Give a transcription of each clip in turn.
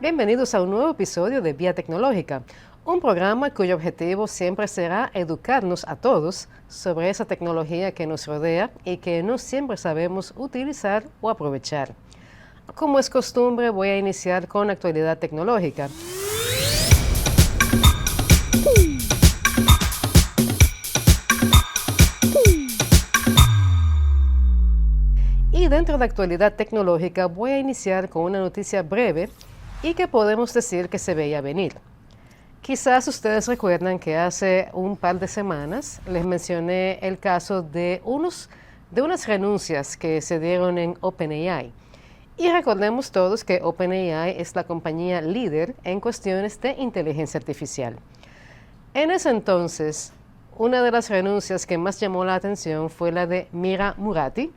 Bienvenidos a un nuevo episodio de Vía Tecnológica, un programa cuyo objetivo siempre será educarnos a todos sobre esa tecnología que nos rodea y que no siempre sabemos utilizar o aprovechar. Como es costumbre, voy a iniciar con actualidad tecnológica. Y dentro de la actualidad tecnológica voy a iniciar con una noticia breve y que podemos decir que se veía venir. Quizás ustedes recuerdan que hace un par de semanas les mencioné el caso de unas renuncias que se dieron en OpenAI. Y recordemos todos que OpenAI es la compañía líder en cuestiones de inteligencia artificial. En ese entonces, una de las renuncias que más llamó la atención fue la de Mira Murati,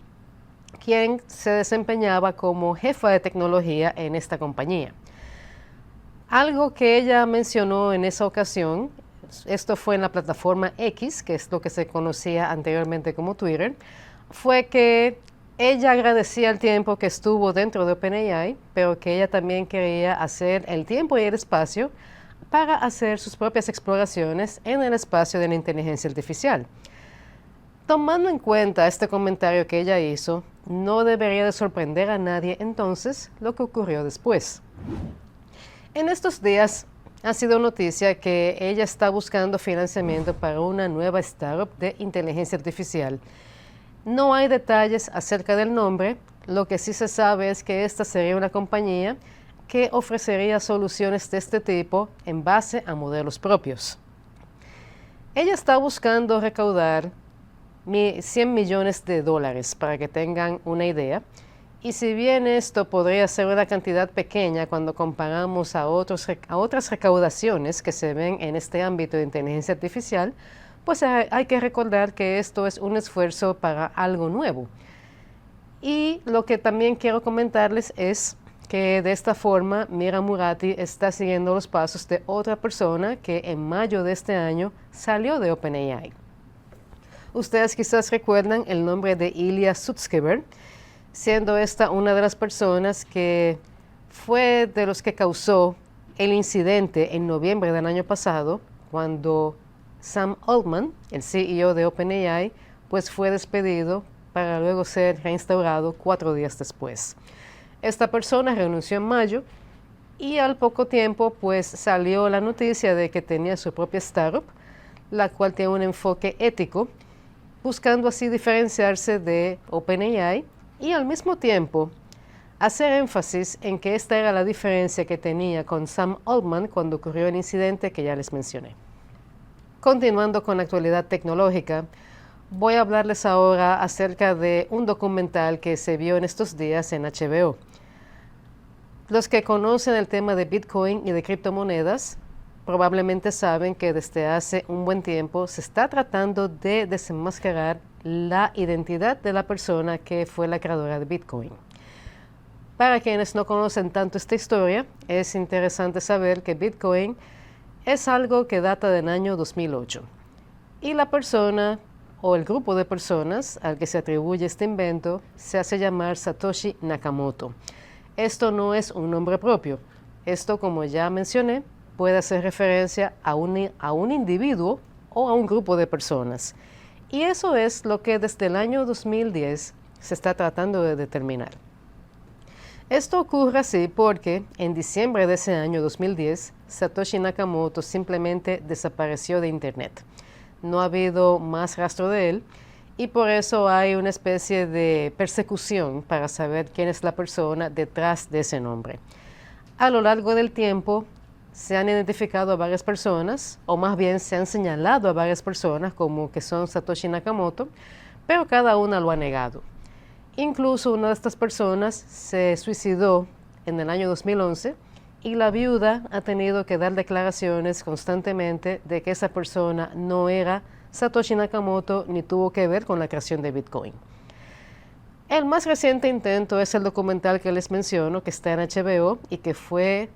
quien se desempeñaba como jefa de tecnología en esta compañía. Algo que ella mencionó en esa ocasión, esto fue en la plataforma X, que es lo que se conocía anteriormente como Twitter, fue que ella agradecía el tiempo que estuvo dentro de OpenAI, pero que ella también quería hacer el tiempo y el espacio para hacer sus propias exploraciones en el espacio de la inteligencia artificial. Tomando en cuenta este comentario que ella hizo, no debería de sorprender a nadie entonces lo que ocurrió después. En estos días ha sido noticia que ella está buscando financiamiento para una nueva startup de inteligencia artificial. No hay detalles acerca del nombre, lo que sí se sabe es que esta sería una compañía que ofrecería soluciones de este tipo en base a modelos propios. Ella está buscando recaudar $100 millones para que tengan una idea. Y si bien esto podría ser una cantidad pequeña cuando comparamos a otras recaudaciones que se ven en este ámbito de inteligencia artificial, pues hay que recordar que esto es un esfuerzo para algo nuevo. Y lo que también quiero comentarles es que de esta forma Mira Murati está siguiendo los pasos de otra persona que en mayo de este año salió de OpenAI. Ustedes quizás recuerdan el nombre de Ilya Sutskever, siendo esta una de las personas que fue de los que causó el incidente en noviembre del año pasado, cuando Sam Altman, el CEO de OpenAI, pues fue despedido para luego ser reinstaurado 4 días después. Esta persona renunció en mayo y al poco tiempo pues salió la noticia de que tenía su propia startup, la cual tiene un enfoque ético, buscando así diferenciarse de OpenAI y al mismo tiempo hacer énfasis en que esta era la diferencia que tenía con Sam Altman cuando ocurrió el incidente que ya les mencioné. Continuando con la actualidad tecnológica, voy a hablarles ahora acerca de un documental que se vio en estos días en HBO. Los que conocen el tema de Bitcoin y de criptomonedas probablemente saben que desde hace un buen tiempo se está tratando de desenmascarar la identidad de la persona que fue la creadora de Bitcoin. Para quienes no conocen tanto esta historia, es interesante saber que Bitcoin es algo que data del año 2008. Y la persona o el grupo de personas al que se atribuye este invento se hace llamar Satoshi Nakamoto. Esto no es un nombre propio. Esto, como ya mencioné, puede hacer referencia a un individuo o a un grupo de personas. Y eso es lo que desde el año 2010 se está tratando de determinar. Esto ocurre así porque en diciembre de ese año 2010, Satoshi Nakamoto simplemente desapareció de Internet. No ha habido más rastro de él y por eso hay una especie de persecución para saber quién es la persona detrás de ese nombre. A lo largo del tiempo, se han identificado a varias personas, o más bien se han señalado a varias personas como que son Satoshi Nakamoto, pero cada una lo ha negado. Incluso una de estas personas se suicidó en el año 2011 y la viuda ha tenido que dar declaraciones constantemente de que esa persona no era Satoshi Nakamoto ni tuvo que ver con la creación de Bitcoin. El más reciente intento es el documental que les menciono, que está en HBO y que fue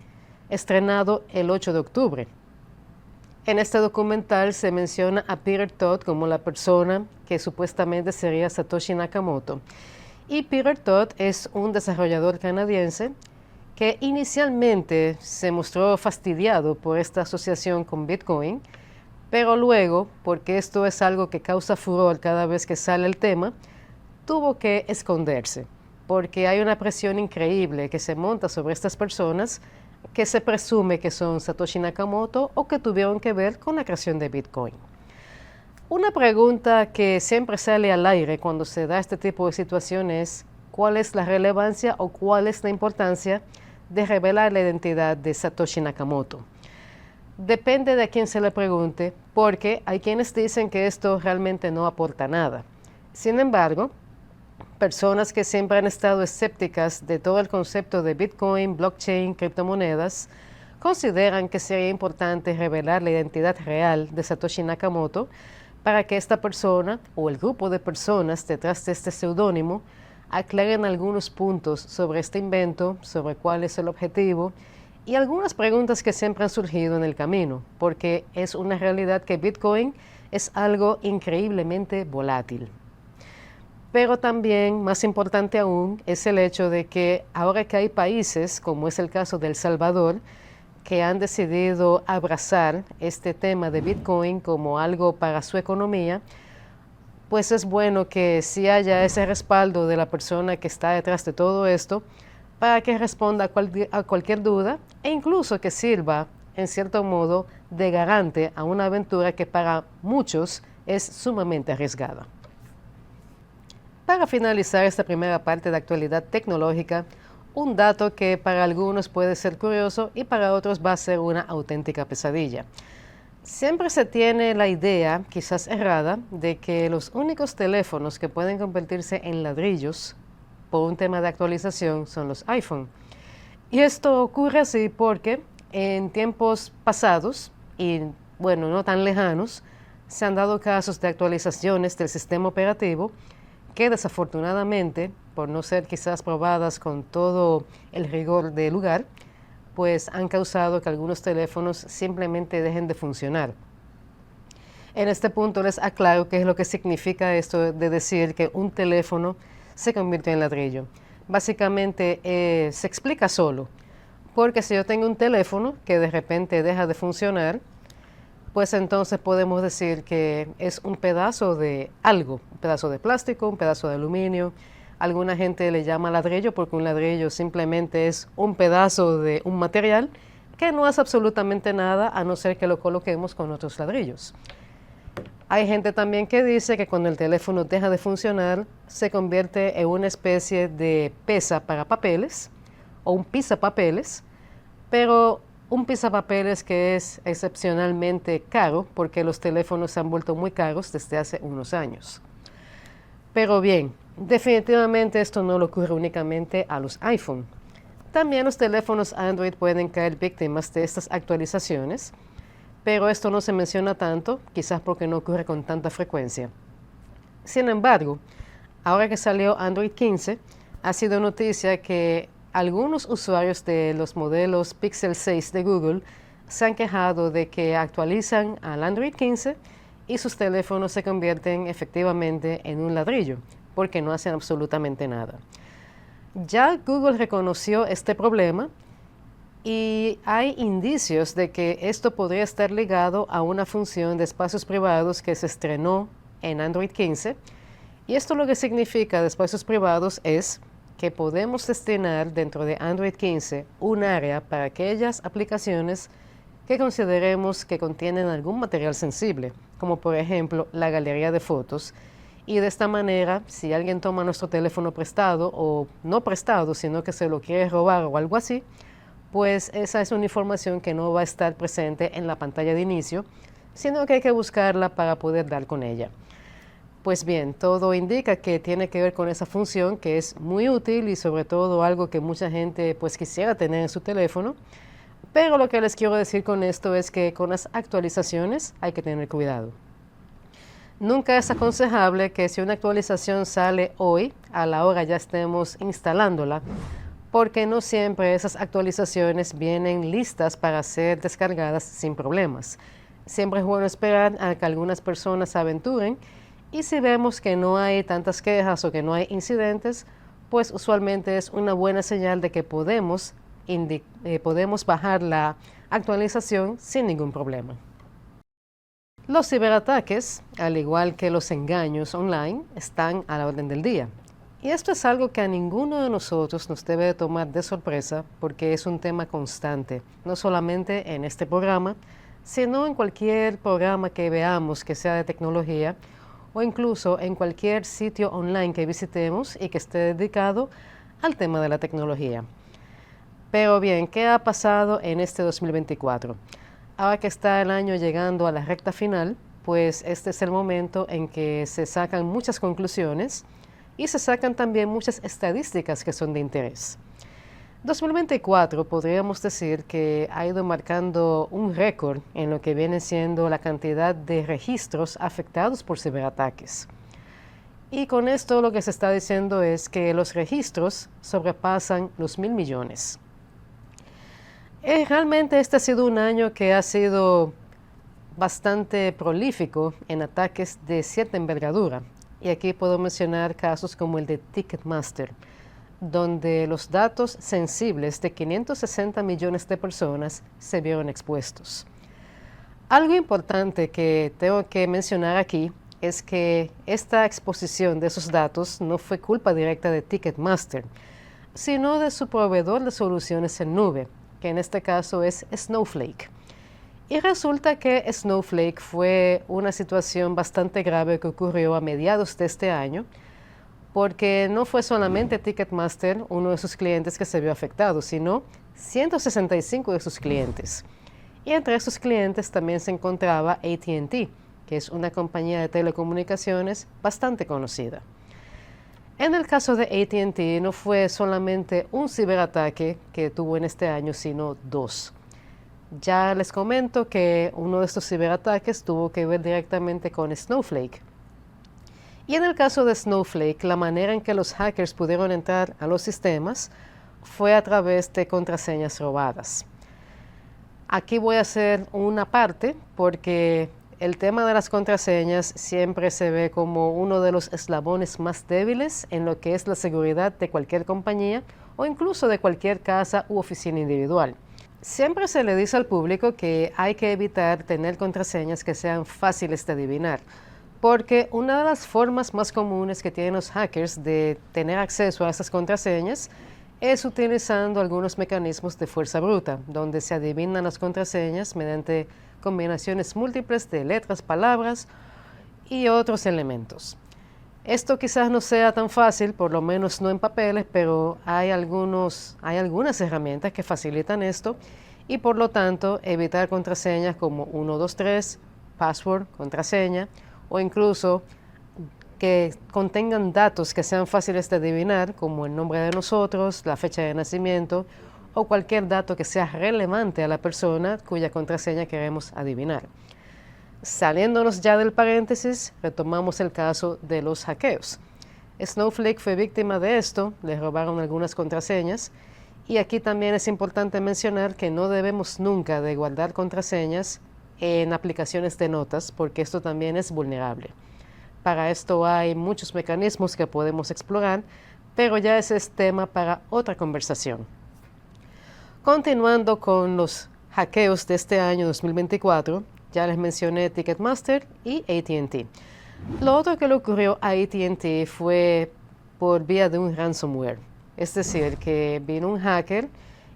estrenado el 8 de octubre. En este documental se menciona a Peter Todd como la persona que supuestamente sería Satoshi Nakamoto. Y Peter Todd es un desarrollador canadiense que inicialmente se mostró fastidiado por esta asociación con Bitcoin, pero luego, porque esto es algo que causa furor cada vez que sale el tema, tuvo que esconderse, porque hay una presión increíble que se monta sobre estas personas que se presume que son Satoshi Nakamoto o que tuvieron que ver con la creación de Bitcoin. Una pregunta que siempre sale al aire cuando se da este tipo de situaciones es ¿cuál es la relevancia o cuál es la importancia de revelar la identidad de Satoshi Nakamoto? Depende de a quién se le pregunte, porque hay quienes dicen que esto realmente no aporta nada. Sin embargo, personas que siempre han estado escépticas de todo el concepto de Bitcoin, blockchain, criptomonedas, consideran que sería importante revelar la identidad real de Satoshi Nakamoto para que esta persona o el grupo de personas detrás de este seudónimo aclaren algunos puntos sobre este invento, sobre cuál es el objetivo y algunas preguntas que siempre han surgido en el camino, porque es una realidad que Bitcoin es algo increíblemente volátil. Pero también, más importante aún, es el hecho de que ahora que hay países, como es el caso de El Salvador, que han decidido abrazar este tema de Bitcoin como algo para su economía, pues es bueno que sí haya ese respaldo de la persona que está detrás de todo esto para que responda a cualquier duda e incluso que sirva, en cierto modo, de garante a una aventura que para muchos es sumamente arriesgada. Para finalizar esta primera parte de actualidad tecnológica, un dato que para algunos puede ser curioso y para otros va a ser una auténtica pesadilla. Siempre se tiene la idea, quizás errada, de que los únicos teléfonos que pueden convertirse en ladrillos por un tema de actualización son los iPhone. Y esto ocurre así porque en tiempos pasados, y bueno, no tan lejanos, se han dado casos de actualizaciones del sistema operativo que desafortunadamente, por no ser quizás probadas con todo el rigor del lugar, pues han causado que algunos teléfonos simplemente dejen de funcionar. En este punto les aclaro qué es lo que significa esto de decir que un teléfono se convirtió en ladrillo. Básicamente se explica solo, porque si yo tengo un teléfono que de repente deja de funcionar, pues entonces podemos decir que es un pedazo de algo, un pedazo de plástico, un pedazo de aluminio. Alguna gente le llama ladrillo porque un ladrillo simplemente es un pedazo de un material que no hace absolutamente nada a no ser que lo coloquemos con otros ladrillos. Hay gente también que dice que cuando el teléfono deja de funcionar se convierte en una especie de pesa para papeles o un pisapapeles, pero un pisapapeles que es excepcionalmente caro porque los teléfonos se han vuelto muy caros desde hace unos años. Pero bien, definitivamente esto no le ocurre únicamente a los iPhone. También los teléfonos Android pueden caer víctimas de estas actualizaciones, pero esto no se menciona tanto, quizás porque no ocurre con tanta frecuencia. Sin embargo, ahora que salió Android 15, ha sido noticia que algunos usuarios de los modelos Pixel 6 de Google se han quejado de que actualizan al Android 15 y sus teléfonos se convierten efectivamente en un ladrillo, porque no hacen absolutamente nada. Ya Google reconoció este problema y hay indicios de que esto podría estar ligado a una función de espacios privados que se estrenó en Android 15. Y esto lo que significa de espacios privados es que podemos destinar dentro de Android 15 un área para aquellas aplicaciones que consideremos que contienen algún material sensible, como por ejemplo la galería de fotos. Y de esta manera, si alguien toma nuestro teléfono prestado, o no prestado, sino que se lo quiere robar o algo así, pues esa es una información que no va a estar presente en la pantalla de inicio, sino que hay que buscarla para poder dar con ella. Pues bien, todo indica que tiene que ver con esa función que es muy útil y sobre todo algo que mucha gente pues quisiera tener en su teléfono. Pero lo que les quiero decir con esto es que con las actualizaciones hay que tener cuidado. Nunca es aconsejable que si una actualización sale hoy, a la hora ya estemos instalándola, porque no siempre esas actualizaciones vienen listas para ser descargadas sin problemas. Siempre es bueno esperar a que algunas personas se aventuren y si vemos que no hay tantas quejas o que no hay incidentes, pues usualmente es una buena señal de que podemos podemos bajar la actualización sin ningún problema. Los ciberataques, al igual que los engaños online, están a la orden del día. Y esto es algo que a ninguno de nosotros nos debe de tomar de sorpresa porque es un tema constante, no solamente en este programa, sino en cualquier programa que veamos que sea de tecnología o incluso en cualquier sitio online que visitemos y que esté dedicado al tema de la tecnología. Pero bien, ¿qué ha pasado en este 2024? Ahora que está el año llegando a la recta final, pues este es el momento en que se sacan muchas conclusiones y se sacan también muchas estadísticas que son de interés. 2024 podríamos decir que ha ido marcando un récord en lo que viene siendo la cantidad de registros afectados por ciberataques. Y con esto lo que se está diciendo es que los registros sobrepasan los 1.000 millones. Realmente este ha sido un año que ha sido bastante prolífico en ataques de cierta envergadura. Y aquí puedo mencionar casos como el de Ticketmaster, donde los datos sensibles de 560 millones de personas se vieron expuestos. Algo importante que tengo que mencionar aquí es que esta exposición de esos datos no fue culpa directa de Ticketmaster, sino de su proveedor de soluciones en nube, que en este caso es Snowflake. Y resulta que Snowflake fue una situación bastante grave que ocurrió a mediados de este año, porque no fue solamente Ticketmaster, uno de sus clientes, que se vio afectado, sino 165 de sus clientes. Y entre esos clientes también se encontraba AT&T, que es una compañía de telecomunicaciones bastante conocida. En el caso de AT&T no fue solamente un ciberataque que tuvo en este año, sino dos. Ya les comento que uno de estos ciberataques tuvo que ver directamente con Snowflake. Y en el caso de Snowflake, la manera en que los hackers pudieron entrar a los sistemas fue a través de contraseñas robadas. Aquí voy a hacer una parte porque el tema de las contraseñas siempre se ve como uno de los eslabones más débiles en lo que es la seguridad de cualquier compañía o incluso de cualquier casa u oficina individual. Siempre se le dice al público que hay que evitar tener contraseñas que sean fáciles de adivinar, porque una de las formas más comunes que tienen los hackers de tener acceso a esas contraseñas es utilizando algunos mecanismos de fuerza bruta, donde se adivinan las contraseñas mediante combinaciones múltiples de letras, palabras y otros elementos. Esto quizás no sea tan fácil, por lo menos no en papeles, pero hay algunas herramientas que facilitan esto y por lo tanto evitar contraseñas como 123, password, contraseña o incluso que contengan datos que sean fáciles de adivinar como el nombre de nosotros, la fecha de nacimiento o cualquier dato que sea relevante a la persona cuya contraseña queremos adivinar. Saliéndonos ya del paréntesis, retomamos el caso de los hackeos. Snowflake fue víctima de esto, le robaron algunas contraseñas y aquí también es importante mencionar que no debemos nunca de guardar contraseñas en aplicaciones de notas porque esto también es vulnerable. Para esto hay muchos mecanismos que podemos explorar, pero ya ese es tema para otra conversación. Continuando con los hackeos de este año 2024, ya les mencioné Ticketmaster y AT&T. Lo otro que le ocurrió a AT&T fue por vía de un ransomware, es decir, que vino un hacker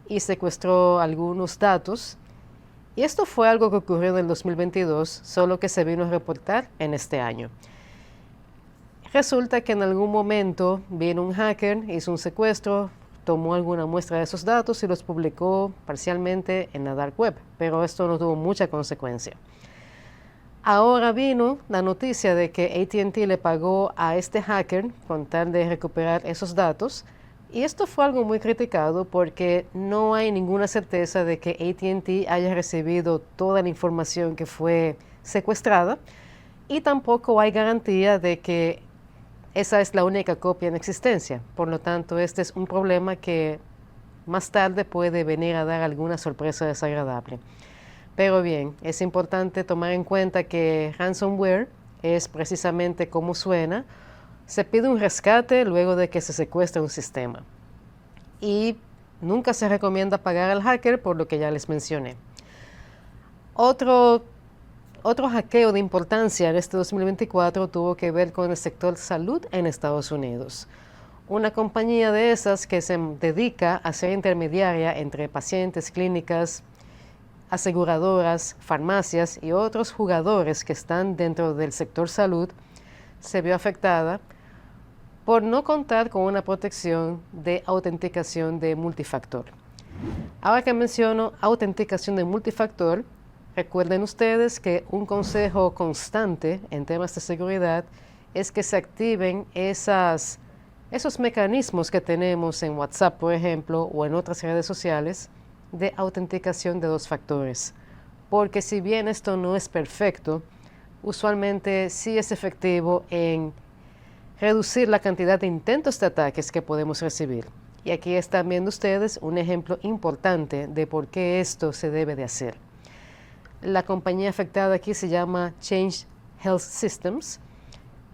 y secuestró algunos datos. Y esto fue algo que ocurrió en el 2022, solo que se vino a reportar en este año. Resulta que en algún momento vino un hacker, hizo un secuestro, tomó alguna muestra de esos datos y los publicó parcialmente en la dark web, pero esto no tuvo mucha consecuencia. Ahora vino la noticia de que AT&T le pagó a este hacker con tal de recuperar esos datos, y esto fue algo muy criticado porque no hay ninguna certeza de que AT&T haya recibido toda la información que fue secuestrada, y tampoco hay garantía de que esa es la única copia en existencia. Por lo tanto, este es un problema que más tarde puede venir a dar alguna sorpresa desagradable. Pero bien, es importante tomar en cuenta que ransomware es precisamente como suena. Se pide un rescate luego de que se secuestra un sistema. Y nunca se recomienda pagar al hacker por lo que ya les mencioné. Otro hackeo de importancia en este 2024 tuvo que ver con el sector salud en Estados Unidos. Una compañía de esas que se dedica a ser intermediaria entre pacientes, clínicas, aseguradoras, farmacias y otros jugadores que están dentro del sector salud, se vio afectada por no contar con una protección de autenticación de multifactor. Ahora que menciono autenticación de multifactor, recuerden ustedes que un consejo constante en temas de seguridad es que se activen esos mecanismos que tenemos en WhatsApp, por ejemplo, o en otras redes sociales de autenticación de 2 factores. Porque si bien esto no es perfecto, usualmente sí es efectivo en reducir la cantidad de intentos de ataques que podemos recibir. Y aquí están viendo ustedes un ejemplo importante de por qué esto se debe de hacer. La compañía afectada aquí se llama Change Health Systems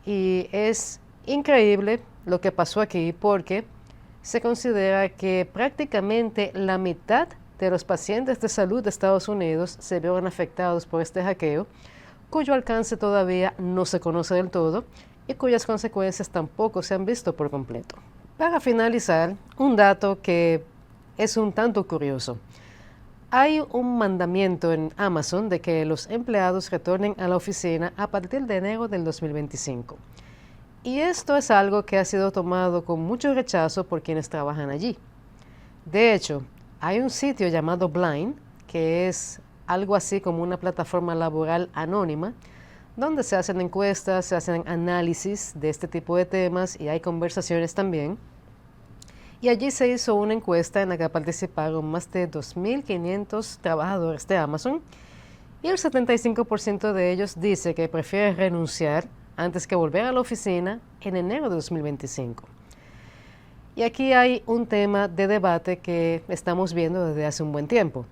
y es increíble lo que pasó aquí porque se considera que prácticamente la mitad de los pacientes de salud de Estados Unidos se vieron afectados por este hackeo, cuyo alcance todavía no se conoce del todo y cuyas consecuencias tampoco se han visto por completo. Para finalizar, un dato que es un tanto curioso. Hay un mandamiento en Amazon de que los empleados retornen a la oficina a partir de enero del 2025. Y esto es algo que ha sido tomado con mucho rechazo por quienes trabajan allí. De hecho, hay un sitio llamado Blind, que es algo así como una plataforma laboral anónima, donde se hacen encuestas, se hacen análisis de este tipo de temas y hay conversaciones también. Y allí se hizo una encuesta en la que participaron más de 2.500 trabajadores de Amazon y el 75% de ellos dice que prefiere renunciar antes que volver a la oficina en enero de 2025. Y aquí hay un tema de debate que estamos viendo desde hace un buen tiempo.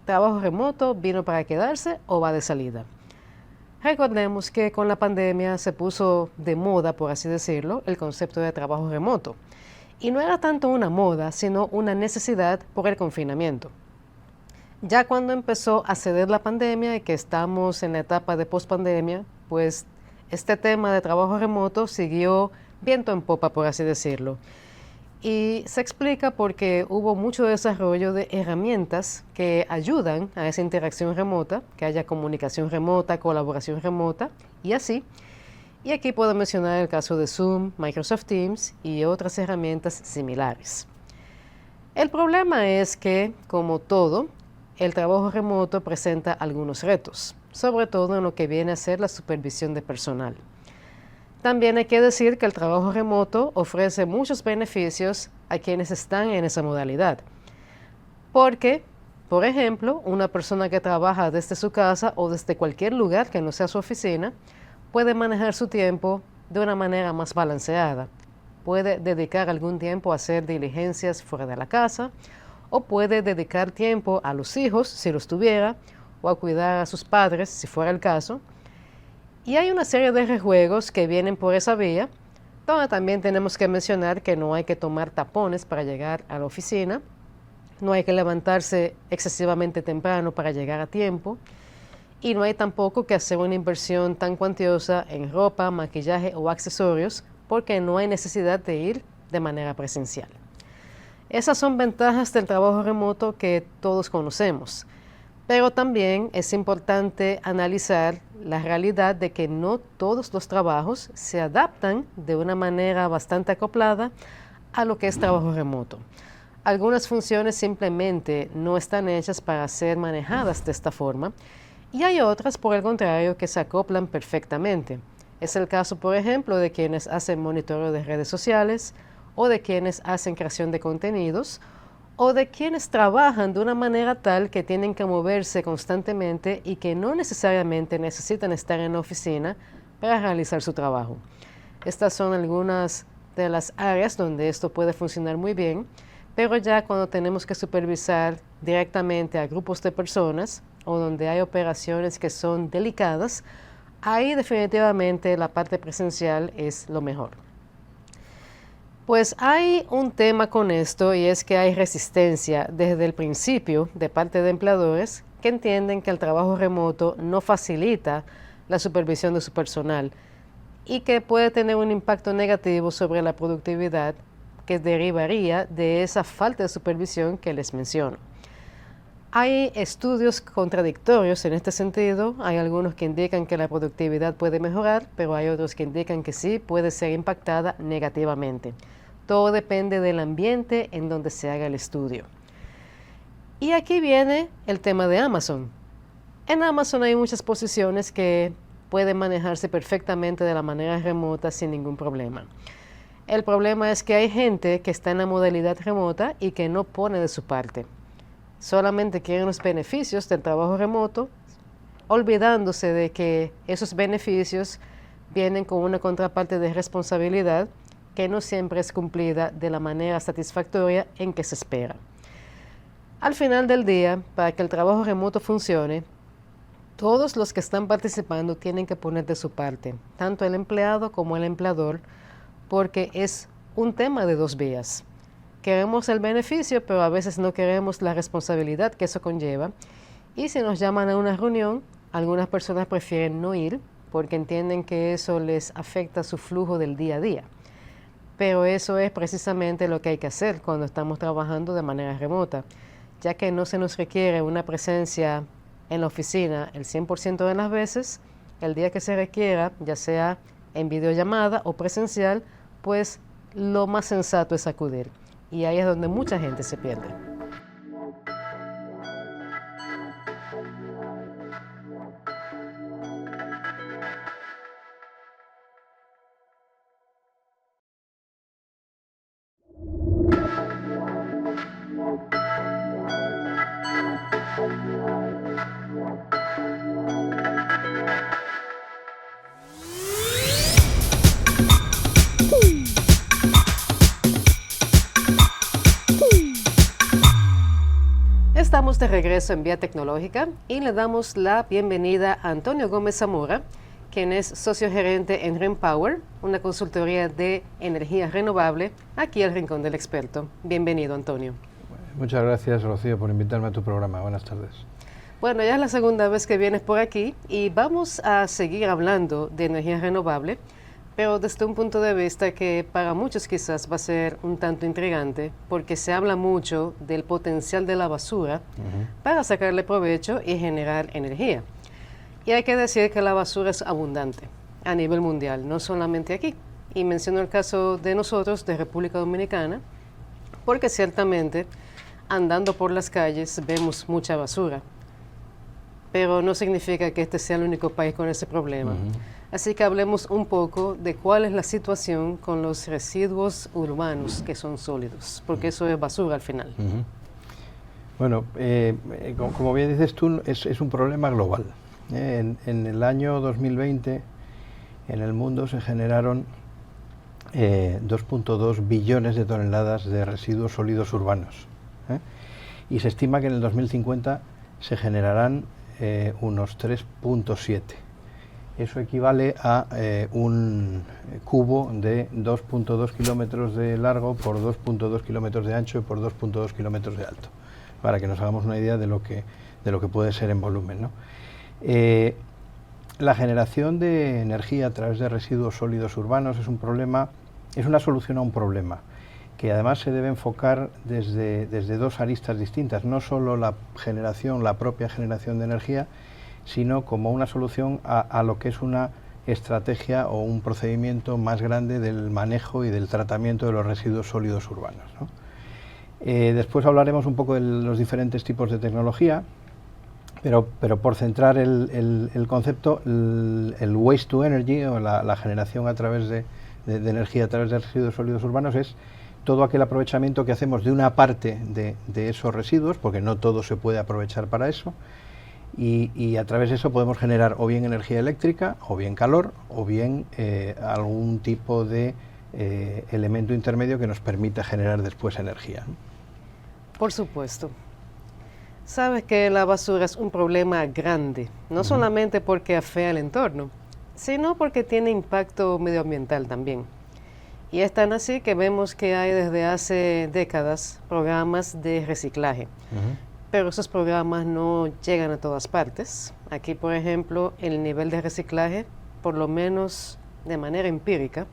¿Trabajo remoto vino para quedarse o va de salida? Recordemos que con la pandemia se puso de moda, por así decirlo, el concepto de trabajo remoto. Y no era tanto una moda, sino una necesidad por el confinamiento. Ya cuando empezó a ceder la pandemia y que estamos en la etapa de pospandemia, pues este tema de trabajo remoto siguió viento en popa, por así decirlo. Y se explica porque hubo mucho desarrollo de herramientas que ayudan a esa interacción remota, que haya comunicación remota, colaboración remota y así. Y aquí puedo mencionar el caso de Zoom, Microsoft Teams y otras herramientas similares. El problema es que, como todo, el trabajo remoto presenta algunos retos, sobre todo en lo que viene a ser la supervisión de personal. También hay que decir que el trabajo remoto ofrece muchos beneficios a quienes están en esa modalidad. Porque, por ejemplo, una persona que trabaja desde su casa o desde cualquier lugar que no sea su oficina, puede manejar su tiempo de una manera más balanceada. Puede dedicar algún tiempo a hacer diligencias fuera de la casa o puede dedicar tiempo a los hijos, si los tuviera, o a cuidar a sus padres, si fuera el caso. Y hay una serie de rejuegos que vienen por esa vía, donde también tenemos que mencionar que no hay que tomar tapones para llegar a la oficina, no hay que levantarse excesivamente temprano para llegar a tiempo, y no hay tampoco que hacer una inversión tan cuantiosa en ropa, maquillaje o accesorios, porque no hay necesidad de ir de manera presencial. Esas son ventajas del trabajo remoto que todos conocemos, pero también es importante analizar la realidad de que no todos los trabajos se adaptan de una manera bastante acoplada a lo que es trabajo remoto. Algunas funciones simplemente no están hechas para ser manejadas de esta forma, y hay otras, por el contrario, que se acoplan perfectamente. Es el caso, por ejemplo, de quienes hacen monitoreo de redes sociales, o de quienes hacen creación de contenidos, o de quienes trabajan de una manera tal que tienen que moverse constantemente y que no necesariamente necesitan estar en la oficina para realizar su trabajo. Estas son algunas de las áreas donde esto puede funcionar muy bien, pero ya cuando tenemos que supervisar directamente a grupos de personas o donde hay operaciones que son delicadas, ahí definitivamente la parte presencial es lo mejor. Pues hay un tema con esto y es que hay resistencia desde el principio de parte de empleadores que entienden que el trabajo remoto no facilita la supervisión de su personal y que puede tener un impacto negativo sobre la productividad que derivaría de esa falta de supervisión que les menciono. Hay estudios contradictorios en este sentido. Hay algunos que indican que la productividad puede mejorar, pero hay otros que indican que sí puede ser impactada negativamente. Todo depende del ambiente en donde se haga el estudio. Y aquí viene el tema de Amazon. En Amazon hay muchas posiciones que pueden manejarse perfectamente de la manera remota sin ningún problema. El problema es que hay gente que está en la modalidad remota y que no pone de su parte. Solamente quieren los beneficios del trabajo remoto, olvidándose de que esos beneficios vienen con una contraparte de responsabilidad que no siempre es cumplida de la manera satisfactoria en que se espera. Al final del día, para que el trabajo remoto funcione, todos los que están participando tienen que poner de su parte, tanto el empleado como el empleador, porque es un tema de dos vías. Queremos el beneficio, pero a veces no queremos la responsabilidad que eso conlleva. Y si nos llaman a una reunión, algunas personas prefieren no ir porque entienden que eso les afecta su flujo del día a día. Pero eso es precisamente lo que hay que hacer cuando estamos trabajando de manera remota, ya que no se nos requiere una presencia en la oficina el 100% de las veces. El día que se requiera, ya sea en videollamada o presencial, pues lo más sensato es acudir. Y ahí es donde mucha gente se pierde. Estamos de regreso en Vía Tecnológica y le damos la bienvenida a Antonio Gómez Zamora, quien es socio gerente en RenPower, una consultoría de energía renovable, aquí al Rincón del Experto. Bienvenido, Antonio. Muchas gracias, Rocío, por invitarme a tu programa. Buenas tardes. Bueno, ya es la segunda vez que vienes por aquí y vamos a seguir hablando de energía renovable, pero desde un punto de vista que para muchos quizás va a ser un tanto intrigante, porque se habla mucho del potencial de la basura para sacarle provecho y generar energía. Y hay que decir que la basura es abundante a nivel mundial, no solamente aquí. Y menciono el caso de nosotros, de República Dominicana, porque ciertamente andando por las calles vemos mucha basura, pero no significa que este sea el único país con ese problema. Así que hablemos un poco de cuál es la situación con los residuos urbanos que son sólidos, porque eso es basura al final. Bueno, como bien dices tú, es un problema global. En el año 2020, en el mundo se generaron 2.2 billones de toneladas de residuos sólidos urbanos. Y se estima que en el 2050 se generarán unos 3.7. Eso equivale a un cubo de 2.2 kilómetros de largo por 2.2 kilómetros de ancho y por 2.2 kilómetros de alto, para que nos hagamos una idea de lo que puede ser en volumen, ¿no? La generación de energía a través de residuos sólidos urbanos es un problema, es una solución a un problema que además se debe enfocar desde dos aristas distintas, no solo la propia generación de energía, sino como una solución a lo que es una estrategia o un procedimiento más grande del manejo y del tratamiento de los residuos sólidos urbanos, ¿no? Después hablaremos un poco de los diferentes tipos de tecnología, pero por centrar el concepto, el waste to energy, o la generación a través de energía a través de residuos sólidos urbanos, es todo aquel aprovechamiento que hacemos de una parte de esos residuos, porque no todo se puede aprovechar para eso, y a través de eso podemos generar o bien energía eléctrica, o bien calor, o bien algún tipo de elemento intermedio que nos permita generar después energía, ¿no? Por supuesto. Sabes que la basura es un problema grande, no solamente porque afea el entorno, sino porque tiene impacto medioambiental también. Y es tan así que vemos que hay desde hace décadas programas de reciclaje. Pero esos programas no llegan a todas partes. Aquí, por ejemplo, el nivel de reciclaje, por lo menos de manera empírica,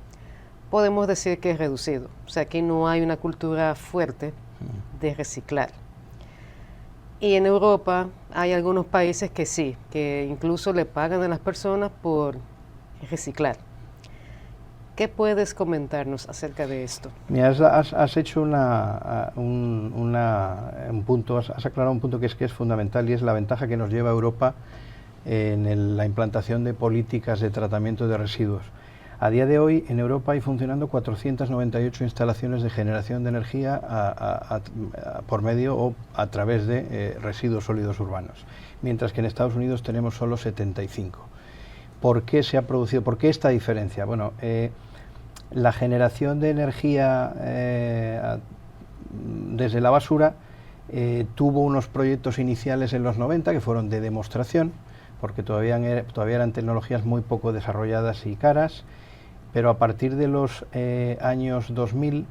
podemos decir que es reducido. O sea, aquí no hay una cultura fuerte de reciclar. Y en Europa hay algunos países que sí, que incluso le pagan a las personas por reciclar. ¿Qué puedes comentarnos acerca de esto? Mira, has hecho un punto, has aclarado un punto que es fundamental, y es la ventaja que nos lleva Europa en la implantación de políticas de tratamiento de residuos. A día de hoy en Europa hay funcionando 498 instalaciones de generación de energía por medio o a través de residuos sólidos urbanos, mientras que en Estados Unidos tenemos solo 75. ¿Por qué se ha producido? ¿Por qué esta diferencia? Bueno, la generación de energía desde la basura tuvo unos proyectos iniciales en los 90 que fueron de demostración, porque todavía eran tecnologías muy poco desarrolladas y caras, pero a partir de los años 2000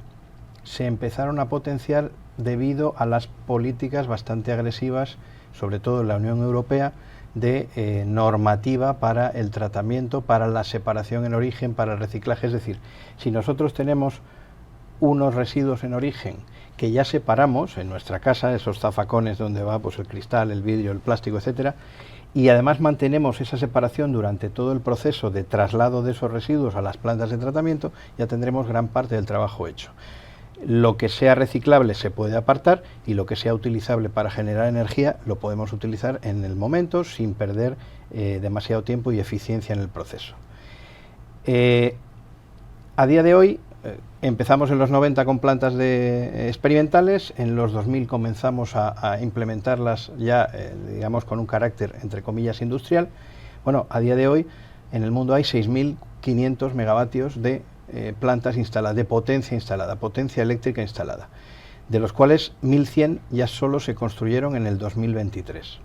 se empezaron a potenciar debido a las políticas bastante agresivas, sobre todo en la Unión Europea, de normativa para el tratamiento, para la separación en origen, para el reciclaje. Es decir, si nosotros tenemos unos residuos en origen que ya separamos en nuestra casa, esos zafacones donde va pues el cristal, el vidrio, el plástico, etcétera, y además mantenemos esa separación durante todo el proceso de traslado de esos residuos a las plantas de tratamiento, ya tendremos gran parte del trabajo hecho. Lo que sea reciclable se puede apartar y lo que sea utilizable para generar energía lo podemos utilizar en el momento sin perder demasiado tiempo y eficiencia en el proceso. A día de hoy empezamos en los 90 con plantas experimentales, en los 2000 comenzamos a implementarlas ya digamos con un carácter entre comillas industrial. Bueno, a día de hoy en el mundo hay 6.500 megavatios de plantas instaladas, de potencia instalada, potencia eléctrica instalada, de los cuales 1.100 ya solo se construyeron en el 2023.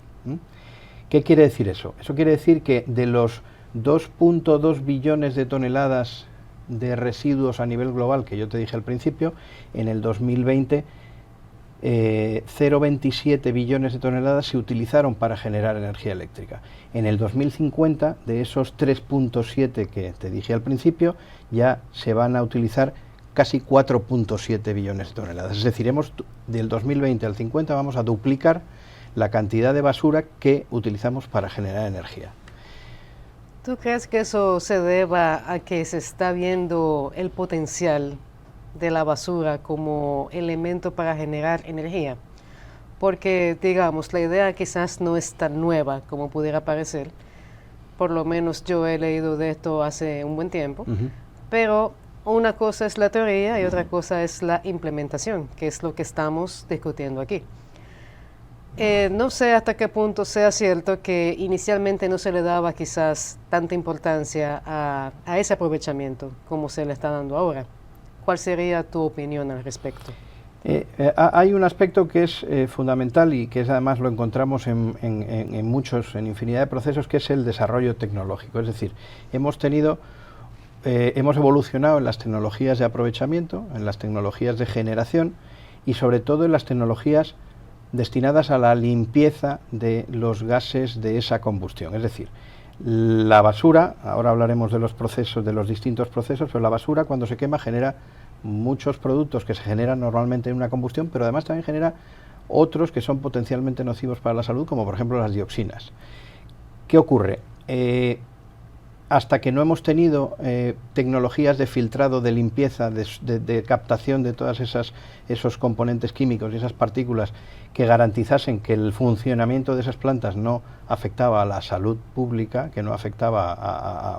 ¿Qué quiere decir eso? Eso quiere decir que de los 2.2 billones de toneladas de residuos a nivel global que yo te dije al principio, en el 2020 0,27 billones de toneladas se utilizaron para generar energía eléctrica. En el 2050, de esos 3,7 que te dije al principio, ya se van a utilizar casi 4,7 billones de toneladas. Es decir, del 2020 al 50 vamos a duplicar la cantidad de basura que utilizamos para generar energía. ¿Tú crees que eso se deba a que se está viendo el potencial de la basura como elemento para generar energía? Porque, digamos, la idea quizás no es tan nueva como pudiera parecer, por lo menos yo he leído de esto hace un buen tiempo, pero una cosa es la teoría y otra cosa es la implementación, que es lo que estamos discutiendo aquí. No sé hasta qué punto sea cierto que inicialmente no se le daba quizás tanta importancia a ese aprovechamiento como se le está dando ahora. ¿Cuál sería tu opinión al respecto? Hay un aspecto que es fundamental y que además lo encontramos en infinidad de procesos, que es el desarrollo tecnológico. Es decir, hemos evolucionado en las tecnologías de aprovechamiento, en las tecnologías de generación y sobre todo en las tecnologías destinadas a la limpieza de los gases de esa combustión. Es decir, la basura, ahora hablaremos de los procesos, de los distintos procesos, pero la basura cuando se quema genera muchos productos que se generan normalmente en una combustión, pero además también genera otros que son potencialmente nocivos para la salud, como por ejemplo las dioxinas. ¿Qué ocurre? Hasta que no hemos tenido tecnologías de filtrado, de limpieza, de captación de todas esos componentes químicos y esas partículas que garantizasen que el funcionamiento de esas plantas no afectaba a la salud pública, que no afectaba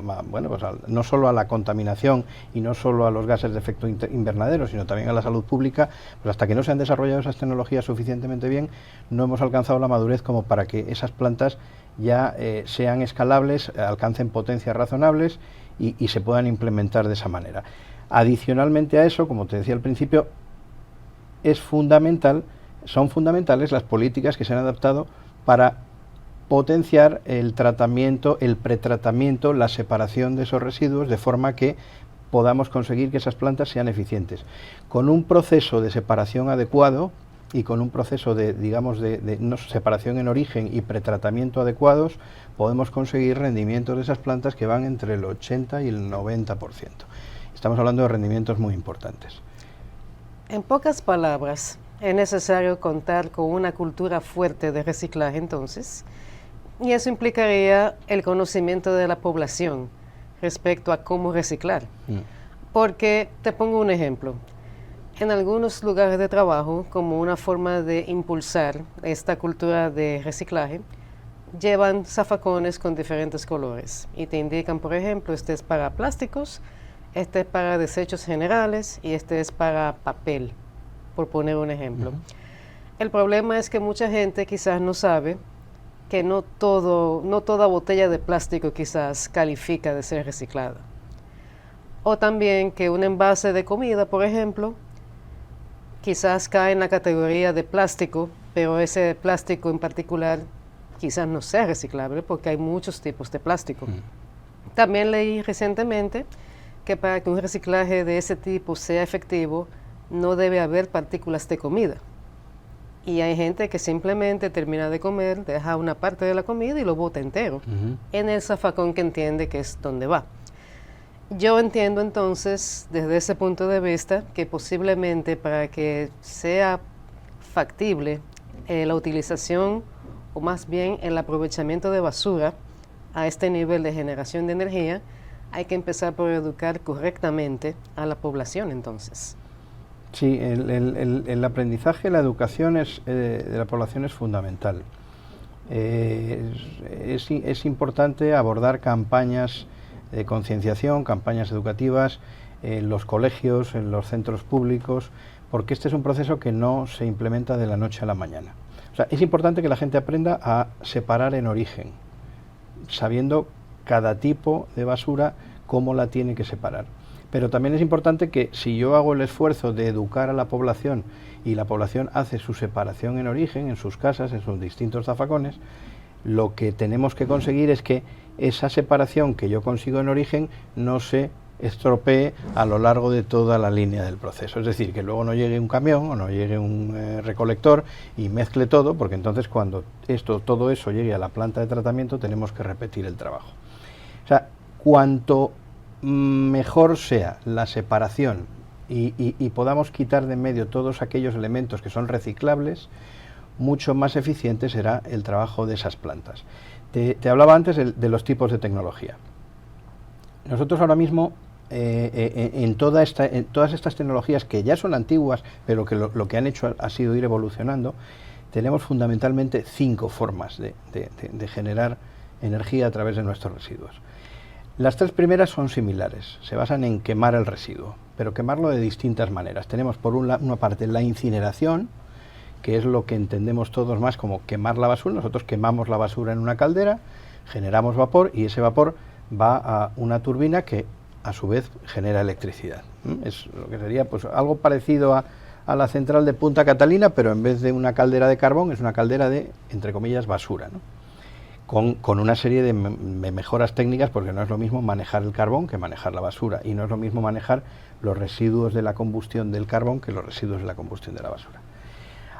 no solo a la contaminación y no solo a los gases de efecto invernadero, sino también a la salud pública, pues hasta que no se han desarrollado esas tecnologías suficientemente bien, no hemos alcanzado la madurez como para que esas plantas ya sean escalables, alcancen potencias razonables y se puedan implementar de esa manera. Adicionalmente a eso, como te decía al principio, son fundamentales las políticas que se han adaptado para potenciar el tratamiento, el pretratamiento, la separación de esos residuos, de forma que podamos conseguir que esas plantas sean eficientes. Con un proceso de separación adecuado y con un proceso de, digamos, de separación en origen y pretratamiento adecuados, podemos conseguir rendimientos de esas plantas que van entre el 80 y el 90%. Estamos hablando de rendimientos muy importantes. En pocas palabras, es necesario contar con una cultura fuerte de reciclaje entonces, y eso implicaría el conocimiento de la población respecto a cómo reciclar. Porque, te pongo un ejemplo, en algunos lugares de trabajo, como una forma de impulsar esta cultura de reciclaje, llevan zafacones con diferentes colores y te indican, por ejemplo, este es para plásticos, este es para desechos generales y este es para papel, por poner un ejemplo. El problema es que mucha gente quizás no sabe que no toda botella de plástico quizás califica de ser reciclada. O también que un envase de comida, por ejemplo, quizás cae en la categoría de plástico, pero ese plástico en particular quizás no sea reciclable porque hay muchos tipos de plástico. También leí recientemente que para que un reciclaje de ese tipo sea efectivo, no debe haber partículas de comida. Y hay gente que simplemente termina de comer, deja una parte de la comida y lo bota entero en el zafacón que entiende que es donde va. Yo entiendo entonces, desde ese punto de vista, que posiblemente para que sea factible la utilización, o más bien el aprovechamiento de basura a este nivel de generación de energía, hay que empezar por educar correctamente a la población entonces. Sí, el aprendizaje, la educación de la población es fundamental. Es importante abordar campañas de concienciación, campañas educativas en los colegios, en los centros públicos, porque este es un proceso que no se implementa de la noche a la mañana. O sea, es importante que la gente aprenda a separar en origen, sabiendo cada tipo de basura cómo la tiene que separar. Pero también es importante que si yo hago el esfuerzo de educar a la población y la población hace su separación en origen, en sus casas, en sus distintos zafacones, lo que tenemos que conseguir es que esa separación que yo consigo en origen no se estropee a lo largo de toda la línea del proceso. Es decir, que luego no llegue un camión o no llegue un recolector y mezcle todo, porque entonces cuando todo eso llegue a la planta de tratamiento tenemos que repetir el trabajo. O sea, cuanto mejor sea la separación y podamos quitar de en medio todos aquellos elementos que son reciclables, mucho más eficiente será el trabajo de esas plantas. Te hablaba antes de los tipos de tecnología. Nosotros ahora mismo, en todas estas tecnologías que ya son antiguas, pero que lo que han hecho ha sido ir evolucionando, tenemos fundamentalmente 5 formas de generar energía a través de nuestros residuos. Las 3 primeras son similares, se basan en quemar el residuo, pero quemarlo de distintas maneras. Tenemos por una parte la incineración, que es lo que entendemos todos más como quemar la basura. Nosotros quemamos la basura en una caldera, generamos vapor y ese vapor va a una turbina que a su vez genera electricidad. Es lo que sería pues algo parecido a la central de Punta Catalina, pero en vez de una caldera de carbón es una caldera de, entre comillas, basura, ¿no? Con una serie de mejoras técnicas, porque no es lo mismo manejar el carbón que manejar la basura, y no es lo mismo manejar los residuos de la combustión del carbón que los residuos de la combustión de la basura.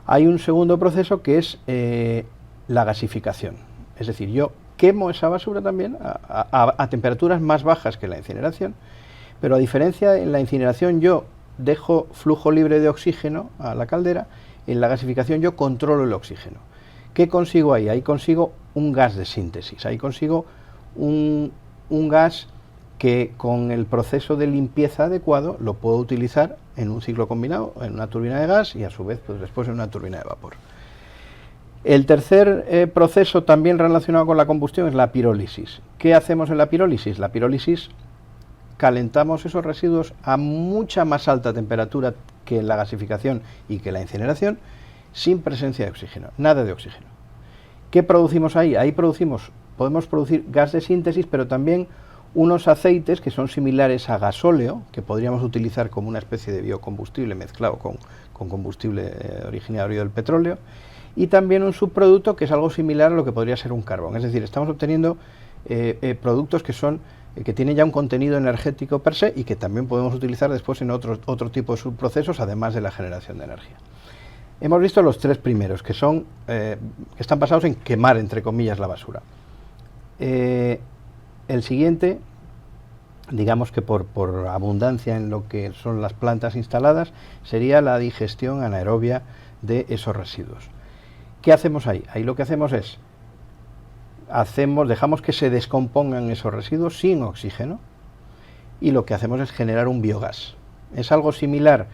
Hay un segundo proceso que es la gasificación, es decir, yo quemo esa basura también a temperaturas más bajas que la incineración, pero a diferencia en la incineración yo dejo flujo libre de oxígeno a la caldera, en la gasificación yo controlo el oxígeno. ¿Qué consigo ahí? Ahí consigo un gas de síntesis, ahí consigo un gas que con el proceso de limpieza adecuado lo puedo utilizar en un ciclo combinado, en una turbina de gas y a su vez pues después en una turbina de vapor. El tercer proceso también relacionado con la combustión es la pirólisis. ¿Qué hacemos en la pirólisis? La pirólisis calentamos esos residuos a mucha más alta temperatura que la gasificación y que la incineración, sin presencia de oxígeno, nada de oxígeno. ¿Qué producimos ahí? Ahí podemos producir gas de síntesis, pero también unos aceites que son similares a gasóleo, que podríamos utilizar como una especie de biocombustible mezclado con combustible originario del petróleo, y también un subproducto que es algo similar a lo que podría ser un carbón. Es decir, estamos obteniendo productos que son que tienen ya un contenido energético per se y que también podemos utilizar después en otro tipo de subprocesos, además de la generación de energía. Hemos visto los tres primeros, que están basados en quemar, entre comillas, la basura. El siguiente, digamos que por abundancia en lo que son las plantas instaladas, sería la digestión anaerobia de esos residuos. ¿Qué hacemos ahí? Ahí lo que hacemos es, dejamos que se descompongan esos residuos sin oxígeno, y lo que hacemos es generar un biogás. Es algo similar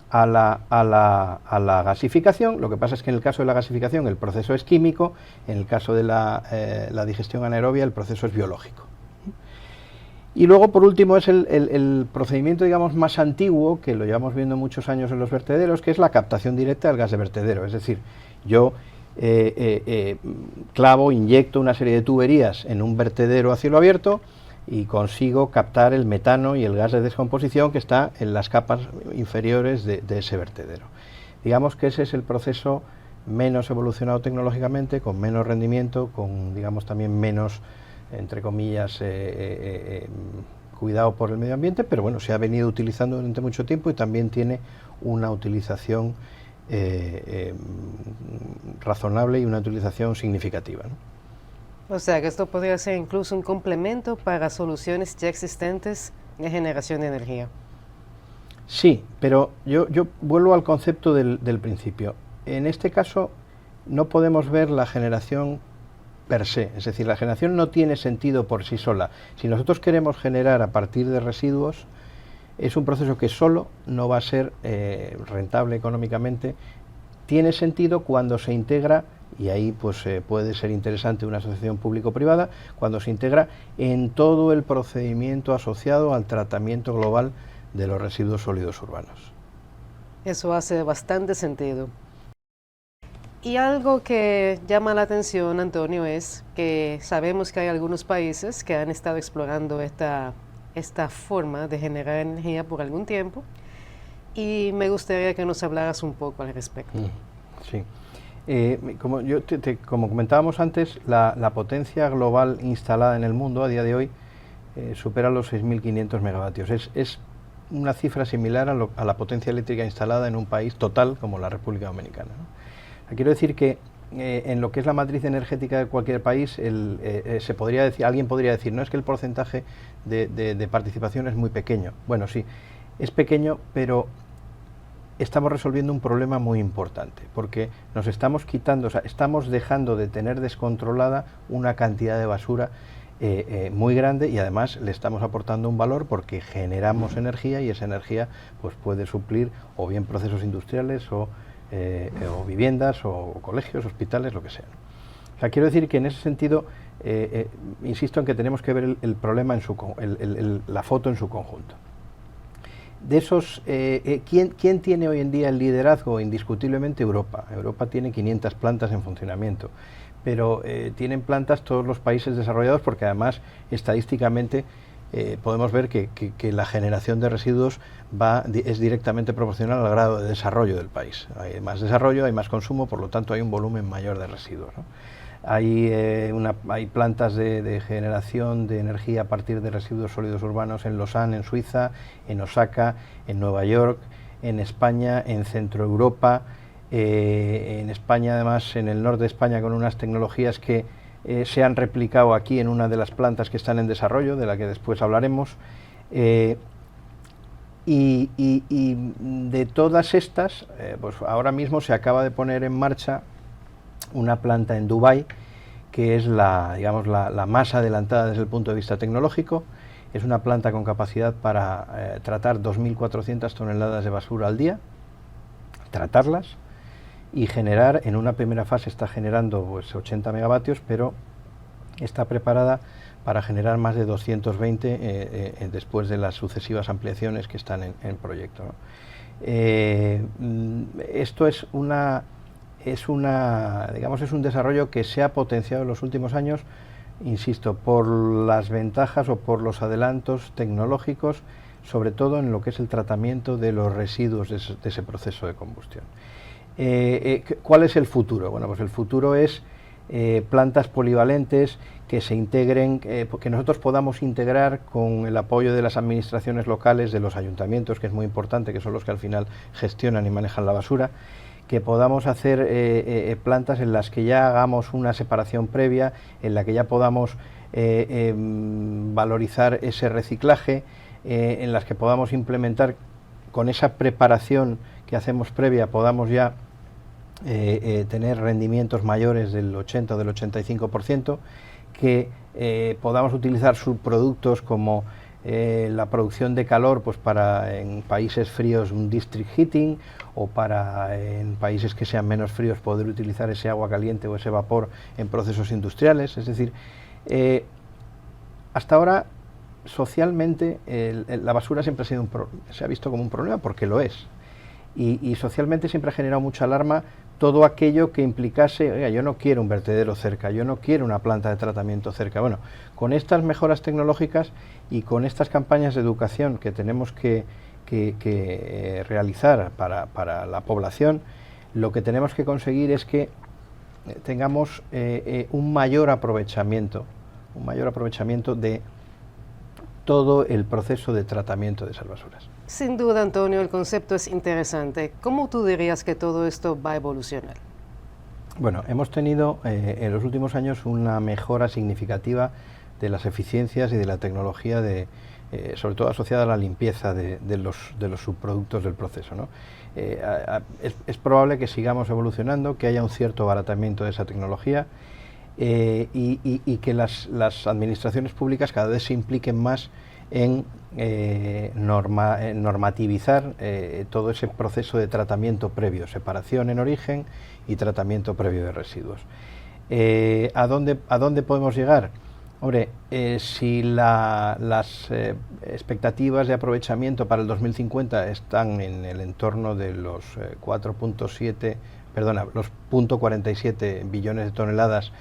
a la gasificación. Lo que pasa es que en el caso de la gasificación el proceso es químico, en el caso de la digestión anaerobia el proceso es biológico. Y luego, por último, es el procedimiento, digamos, más antiguo, que lo llevamos viendo muchos años en los vertederos, que es la captación directa del gas de vertedero. Es decir, yo inyecto una serie de tuberías en un vertedero a cielo abierto y consigo captar el metano y el gas de descomposición que está en las capas inferiores de ese vertedero. Digamos que ese es el proceso menos evolucionado tecnológicamente, con menos rendimiento, con, digamos, también menos, entre comillas, cuidado por el medio ambiente, pero bueno, se ha venido utilizando durante mucho tiempo y también tiene una utilización razonable y una utilización significativa, ¿no? O sea, que esto podría ser incluso un complemento para soluciones ya existentes de generación de energía. Sí, pero yo vuelvo al concepto del principio. En este caso no podemos ver la generación per se, es decir, la generación no tiene sentido por sí sola. Si nosotros queremos generar a partir de residuos, es un proceso que solo no va a ser rentable económicamente. Tiene sentido cuando se integra, y ahí pues puede ser interesante una asociación público-privada, cuando se integra en todo el procedimiento asociado al tratamiento global de los residuos sólidos urbanos. Eso hace bastante sentido. Y algo que llama la atención, Antonio, es que sabemos que hay algunos países que han estado explorando esta forma de generar energía por algún tiempo, y me gustaría que nos hablaras un poco al respecto. Sí. Como comentábamos antes, la potencia global instalada en el mundo a día de hoy supera los 6.500 megavatios. Es una cifra similar a la potencia eléctrica instalada en un país total como la República Dominicana, ¿no? Quiero decir que en lo que es la matriz energética de cualquier país, alguien podría decir, no, es que el porcentaje de participación es muy pequeño. Bueno, sí, es pequeño, pero estamos resolviendo un problema muy importante, porque nos estamos quitando, o sea, estamos dejando de tener descontrolada una cantidad de basura muy grande, y además le estamos aportando un valor porque generamos energía, y esa energía pues puede suplir o bien procesos industriales o viviendas o colegios, hospitales, lo que sea, ¿no? O sea, quiero decir que en ese sentido insisto en que tenemos que ver el problema la foto en su conjunto. De esos, ¿quién tiene hoy en día el liderazgo? Indiscutiblemente Europa. Europa tiene 500 plantas en funcionamiento, pero tienen plantas todos los países desarrollados, porque además estadísticamente podemos ver que la generación de residuos es directamente proporcional al grado de desarrollo del país. Hay más desarrollo, hay más consumo, por lo tanto hay un volumen mayor de residuos, ¿no? Hay plantas de generación de energía a partir de residuos sólidos urbanos en Lausanne, en Suiza, en Osaka, en Nueva York, en España, en Centro Europa, en España además, en el norte de España, con unas tecnologías que se han replicado aquí en una de las plantas que están en desarrollo, de la que después hablaremos. Y de todas estas, pues ahora mismo se acaba de poner en marcha una planta en Dubái, que es la más adelantada desde el punto de vista tecnológico. Es una planta con capacidad para tratar 2.400 toneladas de basura al día, tratarlas y generar, en una primera fase está generando pues 80 megavatios, pero está preparada para generar más de 220 después de las sucesivas ampliaciones que están en proyecto, ¿no? Esto es un desarrollo que se ha potenciado en los últimos años, insisto, por las ventajas o por los adelantos tecnológicos, sobre todo en lo que es el tratamiento de los residuos de ese proceso de combustión. ¿Cuál es el futuro? Bueno, pues el futuro es plantas polivalentes que se integren, que nosotros podamos integrar con el apoyo de las administraciones locales, de los ayuntamientos, que es muy importante, que son los que al final gestionan y manejan la basura, que podamos hacer plantas en las que ya hagamos una separación previa, en la que ya podamos valorizar ese reciclaje, en las que podamos implementar con esa preparación que hacemos previa, podamos ya tener rendimientos mayores del 80 o del 85%, que podamos utilizar subproductos como la producción de calor, pues para en países fríos un district heating, o para en países que sean menos fríos poder utilizar ese agua caliente o ese vapor en procesos industriales. Es decir, hasta ahora socialmente la basura siempre ha sido se ha visto como un problema, porque lo es, y socialmente siempre ha generado mucha alarma todo aquello que implicase, oiga, yo no quiero un vertedero cerca, yo no quiero una planta de tratamiento cerca. Bueno, con estas mejoras tecnológicas y con estas campañas de educación que tenemos que realizar para la población, lo que tenemos que conseguir es que tengamos un mayor aprovechamiento de todo el proceso de tratamiento de esas basuras. Sin duda, Antonio, el concepto es interesante. ¿Cómo tú dirías que todo esto va a evolucionar? Bueno, hemos tenido en los últimos años una mejora significativa de las eficiencias y de la tecnología, sobre todo asociada a la limpieza de los subproductos del proceso, ¿no? Es probable que sigamos evolucionando, que haya un cierto abaratamiento de esa tecnología, y que las administraciones públicas cada vez se impliquen más en normativizar todo ese proceso de tratamiento previo, separación en origen y tratamiento previo de residuos. ¿A dónde podemos llegar? Hombre, si las expectativas de aprovechamiento para el 2050 están en el entorno de los 0.47 billones de toneladas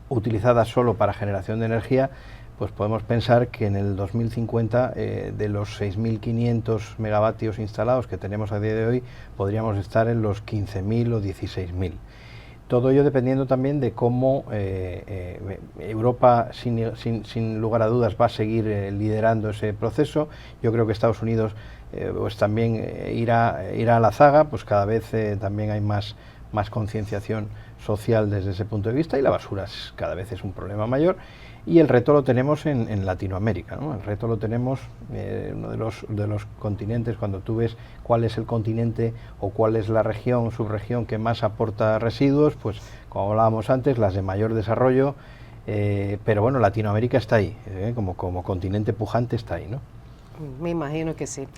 utilizadas solo para generación de energía, pues podemos pensar que en el 2050 de los 6.500 megavatios instalados que tenemos a día de hoy, podríamos estar en los 15.000 o 16.000. Todo ello dependiendo también de cómo Europa, sin lugar a dudas, va a seguir liderando ese proceso. Yo creo que Estados Unidos pues también irá a la zaga, pues cada vez también hay más concienciación social desde ese punto de vista, y la basura cada vez es un problema mayor. Y el reto lo tenemos en Latinoamérica, ¿no? El reto lo tenemos uno de los continentes. Cuando tú ves cuál es el continente o cuál es la región, subregión que más aporta residuos, pues como hablábamos antes, las de mayor desarrollo, pero bueno, Latinoamérica está ahí, como continente pujante está ahí, ¿no? Me imagino que sí.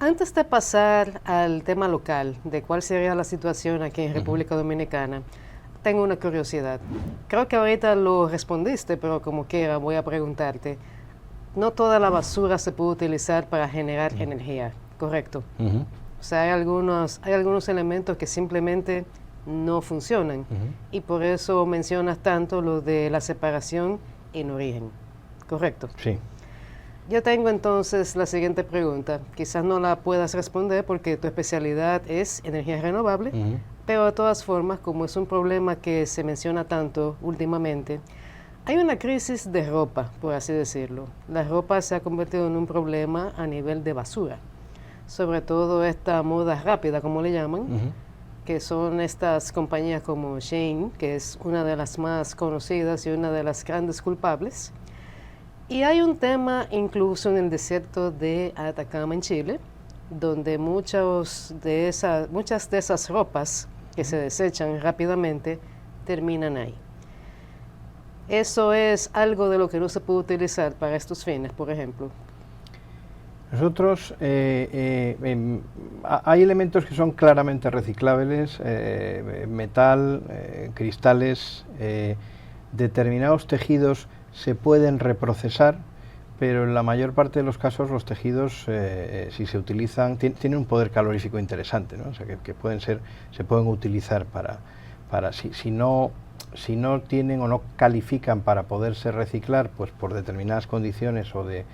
Antes de pasar al tema local, de cuál sería la situación aquí en República Dominicana, tengo una curiosidad. Creo que ahorita lo respondiste, pero como quiera voy a preguntarte. No toda la basura se puede utilizar para generar energía, ¿correcto? O sea, hay algunos elementos que simplemente no funcionan, y por eso mencionas tanto lo de la separación en origen, ¿correcto? Sí. Yo tengo entonces la siguiente pregunta. Quizás no la puedas responder porque tu especialidad es energía renovable, pero de todas formas, como es un problema que se menciona tanto últimamente, hay una crisis de ropa, por así decirlo. La ropa se ha convertido en un problema a nivel de basura, sobre todo esta moda rápida, como le llaman, que son estas compañías como Shein, que es una de las más conocidas y una de las grandes culpables. Y hay un tema incluso en el desierto de Atacama, en Chile, donde muchas de esas ropas que se desechan rápidamente terminan ahí. ¿Eso es algo de lo que no se puede utilizar para estos fines, por ejemplo? Nosotros, hay elementos que son claramente reciclables, metal, cristales, determinados tejidos se pueden reprocesar, pero en la mayor parte de los casos los tejidos, si se utilizan, tienen un poder calorífico interesante, ¿no? O sea, que se pueden utilizar para si no tienen o no califican para poderse reciclar, pues por determinadas condiciones o de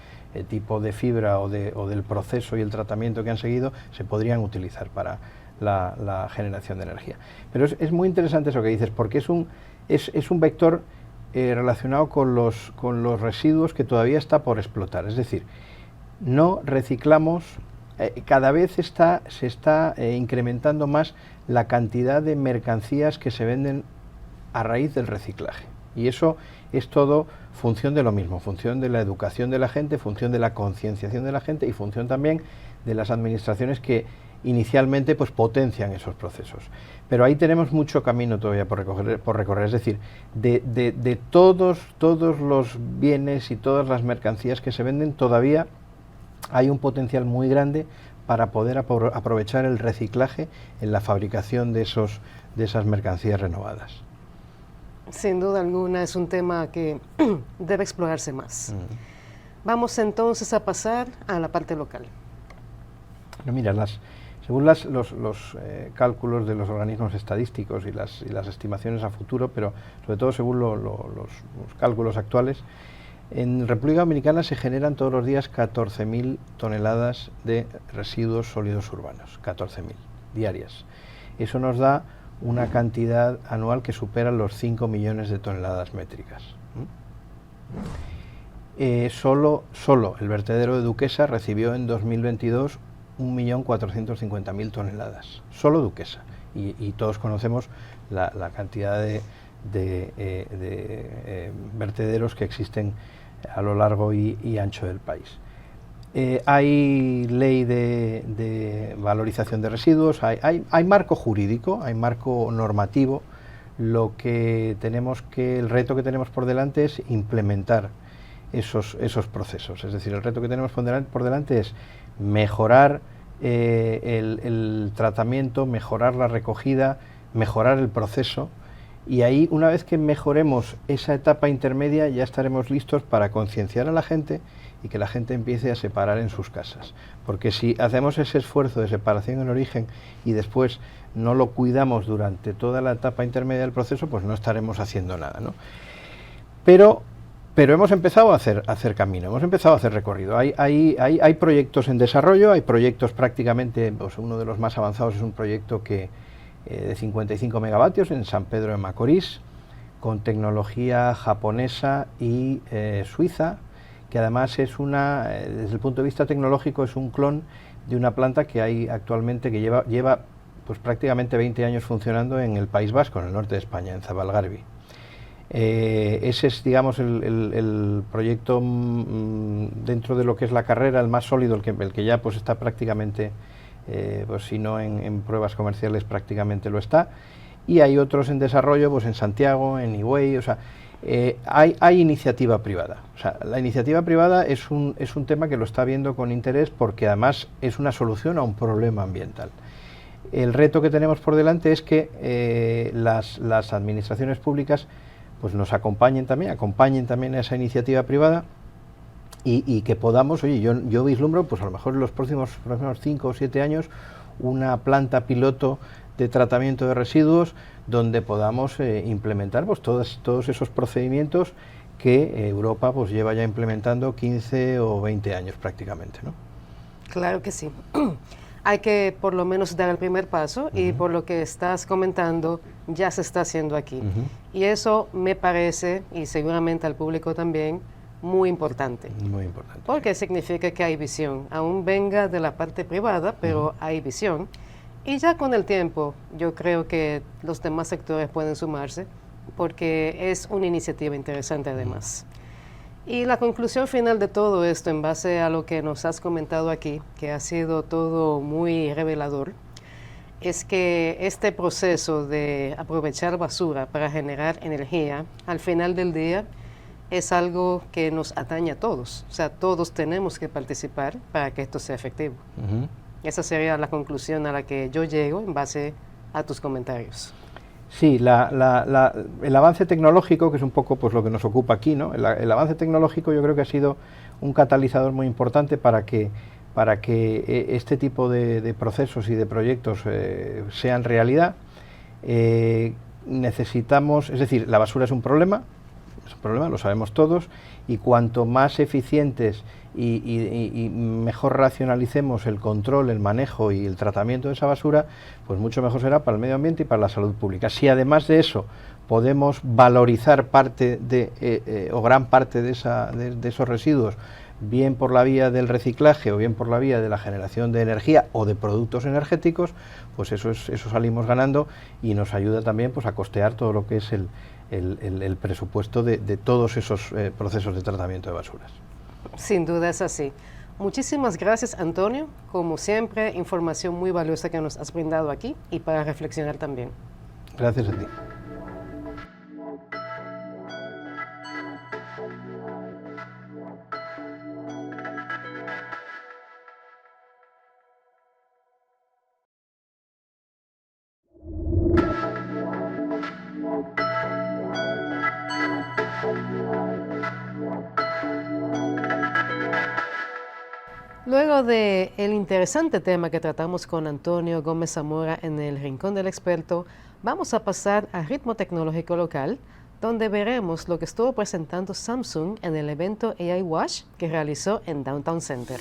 tipo de fibra o del proceso y el tratamiento que han seguido, se podrían utilizar para la generación de energía. Pero es muy interesante eso que dices, porque es un vector relacionado con los residuos que todavía está por explotar. Es decir, no reciclamos, cada vez se está incrementando más la cantidad de mercancías que se venden a raíz del reciclaje. Y eso es todo función de lo mismo, función de la educación de la gente, función de la concienciación de la gente y función también de las administraciones que inicialmente pues potencian esos procesos. Pero ahí tenemos mucho camino todavía por recorrer, es decir, de todos los bienes y todas las mercancías que se venden, todavía hay un potencial muy grande para poder aprovechar el reciclaje en la fabricación de esas mercancías renovadas. Sin duda alguna es un tema que debe explorarse más. Vamos entonces a pasar a la parte local. Pero mira, según los cálculos de los organismos estadísticos y las estimaciones a futuro, pero sobre todo según los cálculos actuales, en República Dominicana se generan todos los días 14.000 toneladas de residuos sólidos urbanos, 14.000 diarias. Eso nos da una cantidad anual que supera los 5 millones de toneladas métricas. Solo el vertedero de Duquesa recibió en 2022 1.450.000 toneladas, solo Duquesa, y todos conocemos la cantidad de vertederos que existen a lo largo y ancho del país. Hay ley de valorización de residuos, hay marco jurídico, hay marco normativo. El reto que tenemos por delante es implementar esos procesos. Es decir, el reto que tenemos por delante es mejorar el tratamiento, mejorar la recogida, mejorar el proceso, y ahí, una vez que mejoremos esa etapa intermedia, ya estaremos listos para concienciar a la gente y que la gente empiece a separar en sus casas. Porque si hacemos ese esfuerzo de separación en origen y después no lo cuidamos durante toda la etapa intermedia del proceso, pues no estaremos haciendo nada, ¿no? Pero hemos empezado a hacer camino, hemos empezado a hacer recorrido. Hay proyectos en desarrollo, hay proyectos prácticamente, pues uno de los más avanzados es un proyecto de 55 megavatios en San Pedro de Macorís, con tecnología japonesa y suiza, que además es desde el punto de vista tecnológico, es un clon de una planta que hay actualmente, que lleva pues prácticamente 20 años funcionando en el País Vasco, en el norte de España, en Zabalgarbi. Ese es, digamos, el proyecto dentro de lo que es la carrera, el más sólido, el que ya pues está prácticamente, pues si no en pruebas comerciales, prácticamente lo está. Y hay otros en desarrollo, pues en Santiago, en Higüey, o sea, hay iniciativa privada. O sea, la iniciativa privada es un tema que lo está viendo con interés, porque además es una solución a un problema ambiental. El reto que tenemos por delante es que las administraciones públicas pues nos acompañen también a esa iniciativa privada, y que podamos, oye, yo vislumbro, pues a lo mejor en los próximos 5 o 7 años, una planta piloto de tratamiento de residuos donde podamos implementar pues todos esos procedimientos que Europa pues lleva ya implementando 15 o 20 años prácticamente, ¿no? Claro que sí. Hay que por lo menos dar el primer paso, y por lo que estás comentando, ya se está haciendo aquí. Y eso me parece, y seguramente al público también, muy importante. Muy importante. Porque significa que hay visión, aún venga de la parte privada, pero hay visión. Y ya con el tiempo, yo creo que los demás sectores pueden sumarse, porque es una iniciativa interesante además. Y la conclusión final de todo esto, en base a lo que nos has comentado aquí, que ha sido todo muy revelador, es que este proceso de aprovechar basura para generar energía, al final del día, es algo que nos atañe a todos. O sea, todos tenemos que participar para que esto sea efectivo. Esa sería la conclusión a la que yo llego en base a tus comentarios. Sí, el avance tecnológico, que es un poco pues lo que nos ocupa aquí, ¿no? El avance tecnológico yo creo que ha sido un catalizador muy importante para que este tipo de procesos y de proyectos sean realidad. Necesitamos, es decir, la basura es un problema, lo sabemos todos, y cuanto más eficientes y mejor racionalicemos el control, el manejo y el tratamiento de esa basura, pues mucho mejor será para el medio ambiente y para la salud pública. Si además de eso podemos valorizar parte o gran parte de esos residuos, bien por la vía del reciclaje o bien por la vía de la generación de energía o de productos energéticos, pues eso salimos ganando y nos ayuda también pues a costear todo lo que es el presupuesto de todos esos procesos de tratamiento de basuras. Sin duda es así. Muchísimas gracias, Antonio. Como siempre, información muy valiosa que nos has brindado aquí y para reflexionar también. Gracias a ti. Luego de el interesante tema que tratamos con Antonio Gómez Zamora en el Rincón del Experto, vamos a pasar a Ritmo Tecnológico Local, donde veremos lo que estuvo presentando Samsung en el evento AI Wash que realizó en Downtown Center.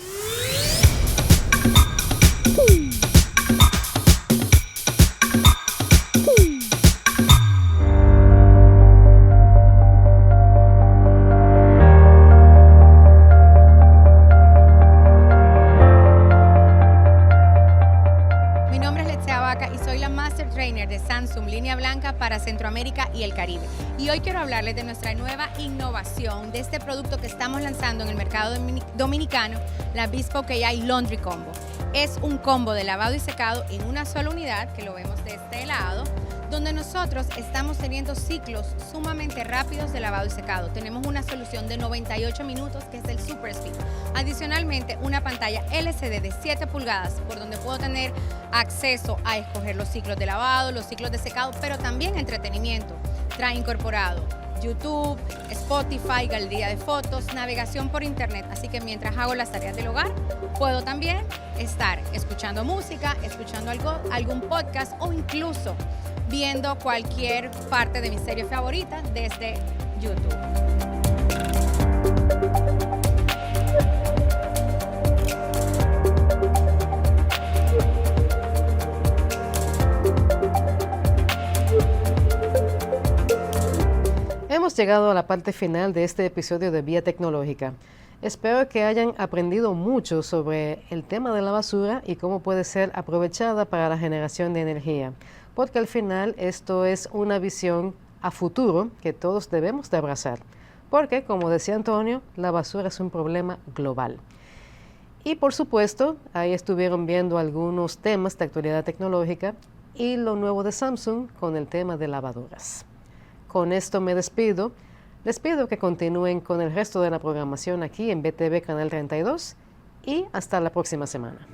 De Samsung Línea Blanca para Centroamérica y el Caribe. Y hoy quiero hablarles de nuestra nueva innovación, de este producto que estamos lanzando en el mercado dominicano, la Bespoke AI Laundry Combo. Es un combo de lavado y secado en una sola unidad, que lo vemos de este lado, donde nosotros estamos teniendo ciclos sumamente rápidos de lavado y secado. Tenemos una solución de 98 minutos, que es el Super Speed. Adicionalmente, una pantalla LCD de 7 pulgadas, por donde puedo tener acceso a escoger los ciclos de lavado, los ciclos de secado, pero también entretenimiento. Trae incorporado YouTube, Spotify, galería de fotos, navegación por internet. Así que mientras hago las tareas del hogar, puedo también estar escuchando música, escuchando algún podcast o incluso viendo cualquier parte de mi serie favorita desde YouTube. Hemos llegado a la parte final de este episodio de Vía Tecnológica. Espero que hayan aprendido mucho sobre el tema de la basura y cómo puede ser aprovechada para la generación de energía, porque al final esto es una visión a futuro que todos debemos de abrazar, porque como decía Antonio, la basura es un problema global. Y por supuesto, ahí estuvieron viendo algunos temas de actualidad tecnológica y lo nuevo de Samsung con el tema de lavadoras. Con esto me despido. Les pido que continúen con el resto de la programación aquí en BTV Canal 32 y hasta la próxima semana.